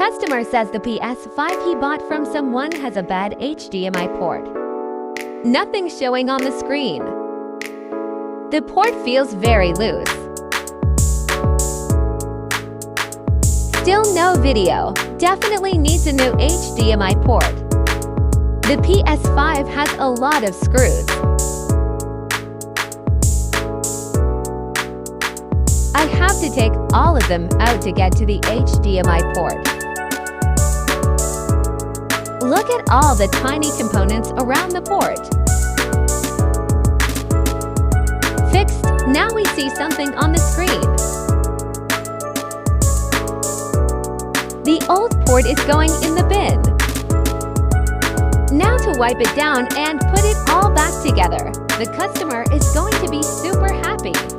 customer says the PS5 he bought from someone has a bad HDMI port. Nothing showing on the screen. The port feels very loose. Still no video. Definitely needs a new HDMI port. The PS5 has a lot of screws. I have to take all of them out to get to the HDMI port. Look at all the tiny components around the port. Fixed. Now we see something on the screen. The old port is going in the bin. Now to wipe it down and put it all back together. The customer is going to be super happy.